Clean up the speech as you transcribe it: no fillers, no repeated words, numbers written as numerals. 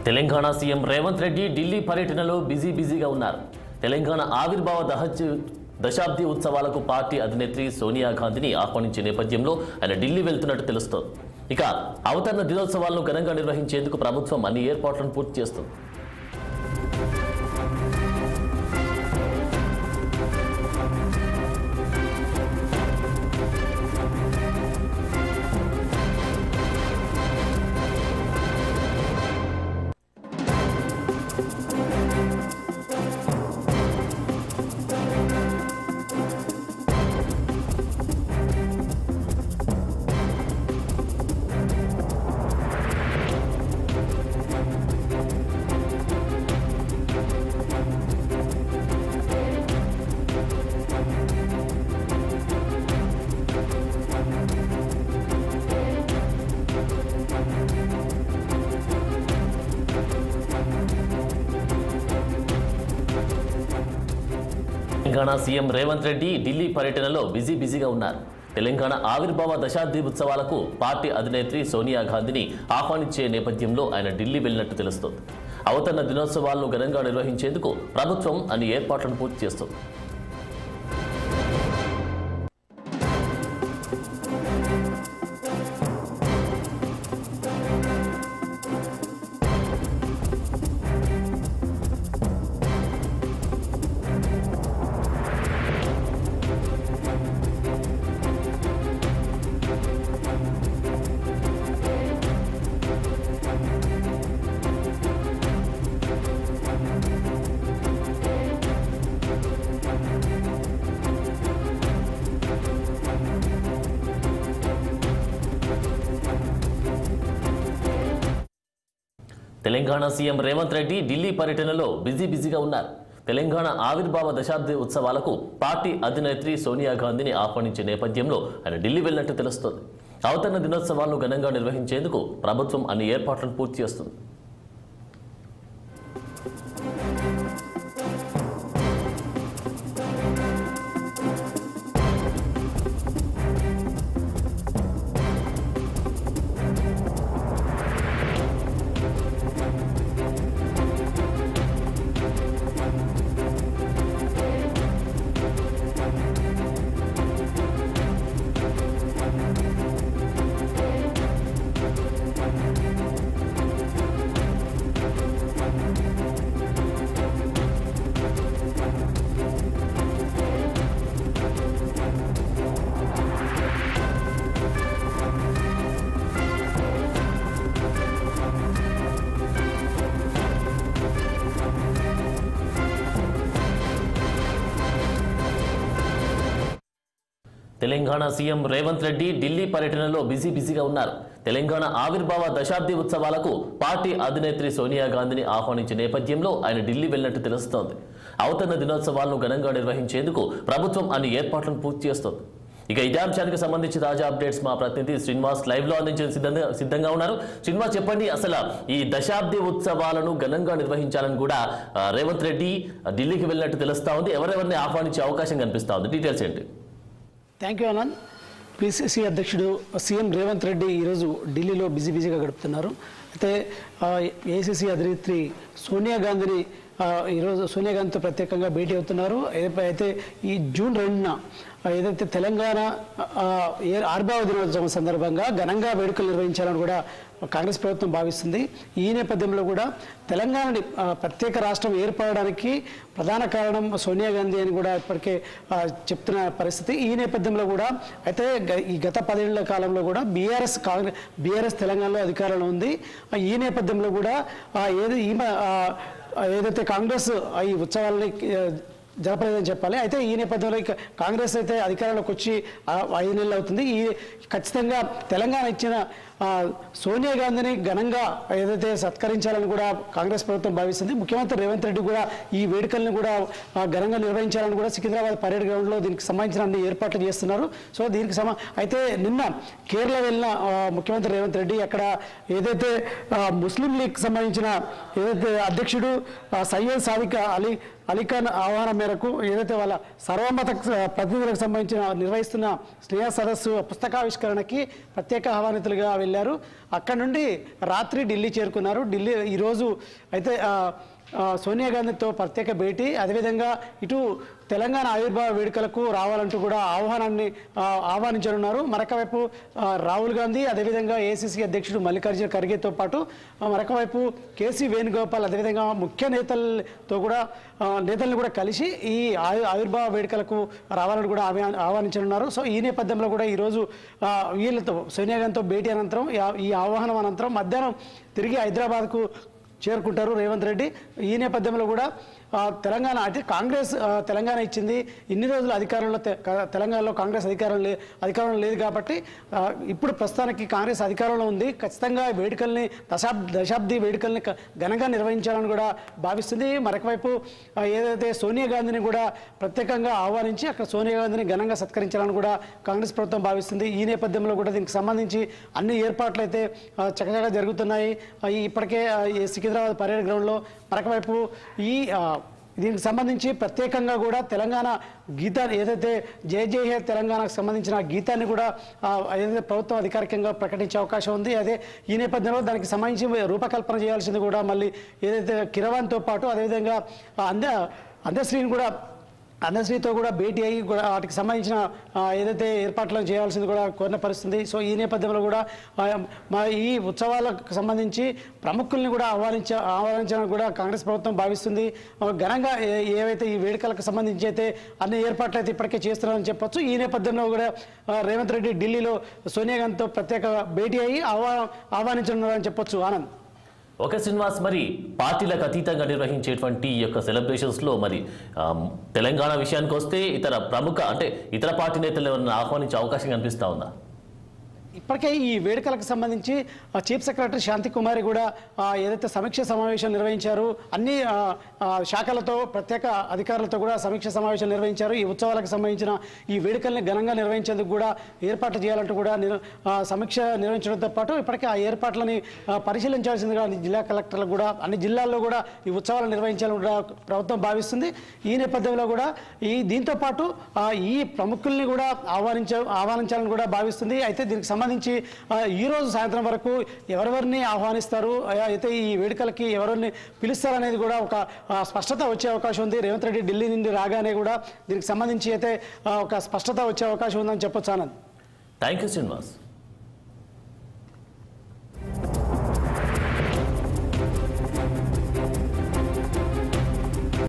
Telangana CM Revanth Reddy Delhi పర్యటనలో బిజీగా ఉన్నారు. తెలంగాణ ఆవిర్భావ దశాబ్ది ఉత్సవాలకు పార్టీ అధినేత్రి సోనియా గాంధీని ఆహ్వానించే నేపథ్యంలో ఆయన ఢిల్లీ వెళ్తున్నట్టు తెలుస్తోంది. ఇక అవతరణ దినోత్సవాలను ఘనంగా నిర్వహించేందుకు ప్రభుత్వం అన్ని ఏర్పాట్లను పూర్తి చేస్తుంది. తెలంగాణ సీఎం రేవంత్ రెడ్డి ఢిల్లీ పర్యటనలో బిజీగా ఉన్నారు. తెలంగాణ ఆవిర్భావ దశాబ్ది ఉత్సవాలకు పార్టీ అధినేత్రి సోనియా గాంధీని ఆహ్వానించే నేపథ్యంలో ఆయన ఢిల్లీ వెళ్లినట్టు తెలుస్తోంది. అవతరణ దినోత్సవాలను ఘనంగా నిర్వహించేందుకు ప్రభుత్వం అన్ని ఏర్పాట్లను పూర్తి చేస్తుంది. తెలంగాణ సీఎం రేవంత్ రెడ్డి ఢిల్లీ పర్యటనలో బిజీగా ఉన్నారు. తెలంగాణ ఆవిర్భావ దశాబ్ది ఉత్సవాలకు పార్టీ అధినేత్రి సోనియా గాంధీని ఆహ్వానించే నేపథ్యంలో ఆయన ఢిల్లీ వెళ్లినట్టు తెలుస్తోంది. అవతరణ దినోత్సవాలను ఘనంగా నిర్వహించేందుకు ప్రభుత్వం అన్ని ఏర్పాట్లను పూర్తి చేస్తుంది. తెలంగాణ సీఎం రేవంత్ రెడ్డి ఢిల్లీ పర్యటనలో బిజీగా ఉన్నారు. తెలంగాణ ఆవిర్భావ దశాబ్ది ఉత్సవాలకు పార్టీ అధినేత్రి సోనియా గాంధీని ఆహ్వానించే నేపథ్యంలో ఆయన ఢిల్లీ వెళ్లినట్టు తెలుస్తోంది. అవతరణ దినోత్సవాలను ఘనంగా నిర్వహించేందుకు ప్రభుత్వం అన్ని ఏర్పాట్లను పూర్తి చేస్తోంది. ఇక ఇదే అంశానికి సంబంధించి తాజా అప్డేట్స్ మా ప్రతినిధి శ్రీనివాస్ లైవ్ లో అందించే సిద్ధంగా ఉన్నారు. శ్రీనివాస్, చెప్పండి, అసలు ఈ దశాబ్ది ఉత్సవాలను ఘనంగా నిర్వహించాలని కూడా రేవంత్ రెడ్డి ఢిల్లీకి వెళ్ళినట్టు తెలుస్తా ఉంది. ఎవరెవరిని ఆహ్వానించే అవకాశం కనిపిస్తా ఉంది? డీటెయిల్స్ ఏంటి? Thank you Anand. పిసిసి అధ్యక్షుడు సీఎం రేవంత్ రెడ్డి ఈరోజు ఢిల్లీలో బిజీగా గడుపుతున్నారు. అయితే ఏఐసిసి అధినేత్రి సోనియా గాంధీని ఈరోజు సోనియా గాంధీతో ప్రత్యేకంగా భేటీ అవుతున్నారు. అయితే ఈ జూన్ 2న ఏదైతే తెలంగాణ ఆవిర్భావ దినోత్సవం సందర్భంగా ఘనంగా వేడుకలు నిర్వహించాలని కూడా కాంగ్రెస్ ప్రభుత్వం భావిస్తుంది. ఈ నేపథ్యంలో కూడా తెలంగాణని ప్రత్యేక రాష్ట్రం ఏర్పడడానికి ప్రధాన కారణం సోనియా గాంధీ అని కూడా ఇప్పటికే చెప్తున్న పరిస్థితి. ఈ నేపథ్యంలో కూడా అయితే ఈ గత 10 ఏళ్ల కాలంలో కూడా బీఆర్ఎస్ తెలంగాణలో అధికారంలో ఉంది. ఈ నేపథ్యంలో కూడా ఏదైతే కాంగ్రెస్ ఈ ఉత్సవాలని జరపలేదని చెప్పాలి. అయితే ఈ నేపథ్యంలో కాంగ్రెస్ అయితే అధికారంలోకి వచ్చి 5 నెలలు అవుతుంది. ఖచ్చితంగా తెలంగాణ ఇచ్చిన సోనియా గాంధీని ఘనంగా ఏదైతే సత్కరించాలని కూడా కాంగ్రెస్ ప్రభుత్వం భావిస్తుంది. ముఖ్యమంత్రి రేవంత్ రెడ్డి కూడా ఈ వేడుకలను కూడా ఘనంగా నిర్వహించాలని కూడా సికింద్రాబాద్ పరేడ్ గ్రౌండ్లో దీనికి సంబంధించిన అన్ని ఏర్పాట్లు చేస్తున్నారు. సో దీనికి అయితే నిన్న కేరళ వెళ్ళిన ముఖ్యమంత్రి రేవంత్ రెడ్డి అక్కడ ఏదైతే ముస్లిం లీగ్ సంబంధించిన ఏదైతే అధ్యక్షుడు సయ్యద్ సాదిక్ అలీఖాన్ ఆహ్వానం మేరకు ఏదైతే వాళ్ళ సర్వమత ప్రతినిధులకు సంబంధించిన నిర్వహిస్తున్న స్నేహ సదస్సు పుస్తకావిష్కరణకి ప్రత్యేక ఆహ్వానితులుగా వెళ్ళారు. అక్కడ నుండి రాత్రి ఢిల్లీ చేరుకున్నారు. ఢిల్లీ ఈరోజు అయితే సోనియా గాంధీతో ప్రత్యేక భేటీ, అదేవిధంగా ఇటు తెలంగాణ ఆవిర్భావ వేడుకలకు రావాలంటూ కూడా ఆహ్వానించనున్నారు. మరొకవైపు రాహుల్ గాంధీ, అదేవిధంగా ఏఐసిసి అధ్యక్షుడు మల్లికార్జున ఖర్గేతో పాటు మరొకవైపు కేసీ వేణుగోపాల్, అదేవిధంగా ముఖ్య నేతలను కూడా కలిసి ఈ ఆవిర్భావ వేడుకలకు రావాలని కూడా ఆహ్వానించనున్నారు. సో ఈ నేపథ్యంలో కూడా ఈరోజు వీళ్ళతో సోనియా గాంధీతో భేటీ అనంతరం, ఈ ఆహ్వానం అనంతరం మధ్యాహ్నం తిరిగి హైదరాబాద్కు చేరుకుంటారు రేవంత్ రెడ్డి. ఈ నేపథ్యంలో కూడా తెలంగాణ అయితే కాంగ్రెస్ తెలంగాణ ఇచ్చింది, ఇన్ని రోజులు తెలంగాణలో కాంగ్రెస్ అధికారంలో లేదు కాబట్టి ఇప్పుడు ప్రస్తుతానికి కాంగ్రెస్ అధికారంలో ఉంది. ఖచ్చితంగా వేడుకల్ని దశాబ్ది వేడుకల్ని ఘనంగా నిర్వహించాలని కూడా భావిస్తుంది. మరొకవైపు ఏదైతే సోనియా గాంధీని కూడా ప్రత్యేకంగా ఆహ్వానించి అక్కడ సోనియా గాంధీని ఘనంగా సత్కరించాలని కూడా కాంగ్రెస్ ప్రభుత్వం భావిస్తుంది. ఈ నేపథ్యంలో కూడా దీనికి సంబంధించి అన్ని ఏర్పాట్లు అయితే చక్కగా జరుగుతున్నాయి. ఇప్పటికే సికింద్రాబాద్ పరేడ్ గ్రౌండ్లో, మరొకవైపు దీనికి సంబంధించి ప్రత్యేకంగా కూడా తెలంగాణ గీతాన్ని ఏదైతే జై జై హే తెలంగాణకు సంబంధించిన గీతాన్ని కూడా ఏదైతే ప్రభుత్వం అధికారికంగా ప్రకటించే అవకాశం ఉంది. అదే ఈ నేపథ్యంలో దానికి సంబంధించి రూపకల్పన చేయాల్సింది కూడా మళ్ళీ ఏదైతే కిరవాన్తో పాటు అదేవిధంగా అందశ్రీతో కూడా భేటీ అయ్యి కూడా వాటికి సంబంధించిన ఏదైతే ఏర్పాట్లను చేయాల్సింది కూడా కోరిన పరిస్థితి. సో ఈ నేపథ్యంలో కూడా ఈ ఉత్సవాలకు సంబంధించి ప్రముఖుల్ని కూడా ఆహ్వానించాలని కూడా కాంగ్రెస్ ప్రభుత్వం భావిస్తుంది. ఘనంగా ఏవైతే ఈ వేడుకలకు సంబంధించి అయితే అన్ని ఏర్పాట్లు అయితే ఇప్పటికే చేస్తున్నారని చెప్పొచ్చు. ఈ నేపథ్యంలో కూడా రేవంత్ రెడ్డి ఢిల్లీలో సోనియా గాంధీతో ప్రత్యేక భేటీ అయ్యి ఆహ్వానించనున్నారని చెప్పొచ్చు. ఆనంద్. ఓకే శ్రీనివాస్, మరి పార్టీలకు అతీతంగా నిర్వహించేటువంటి ఈ యొక్క సెలబ్రేషన్స్లో మరి తెలంగాణ విషయానికి వస్తే ఇతర పార్టీ నేతలు ఏమన్నా ఆహ్వానించే అవకాశం కనిపిస్తూ ఉందా? ఇప్పటికే ఈ వేడుకలకు సంబంధించి చీఫ్ సెక్రటరీ శాంతి కుమారి కూడా ఏదైతే సమీక్ష సమావేశం నిర్వహించారు, అన్ని శాఖలతో ప్రత్యేక అధికారులతో కూడా సమీక్ష సమావేశం నిర్వహించారు. ఈ ఉత్సవాలకు సంబంధించిన ఈ వేడుకల్ని ఘనంగా నిర్వహించేందుకు కూడా ఏర్పాట్లు చేయాలంటూ కూడా సమీక్ష నిర్వహించడంతో పాటు ఇప్పటికే ఆ ఏర్పాట్లని పరిశీలించాల్సిందిగా జిల్లా కలెక్టర్లకు కూడా అన్ని జిల్లాల్లో కూడా ఈ ఉత్సవాలు నిర్వహించాలని కూడా ప్రభుత్వం భావిస్తుంది. ఈ నేపథ్యంలో కూడా దీంతో పాటు ఈ ప్రముఖుల్ని కూడా ఆహ్వానించాలని కూడా భావిస్తుంది. అయితే దీనికి సంబంధించి ఈ రోజు సాయంత్రం వరకు ఎవరెవరిని ఆహ్వానిస్తారు, అయితే ఈ వేడుకలకి ఎవరిని పిలుస్తారనేది కూడా ఒక స్పష్టత వచ్చే అవకాశం ఉంది. రేవంత్ రెడ్డి ఢిల్లీ నుండి రాగానే కూడా దీనికి సంబంధించి అయితే ఒక స్పష్టత వచ్చే అవకాశం ఉందని చెప్పొచ్చు. ఆనంద్. Thank you Srinivas.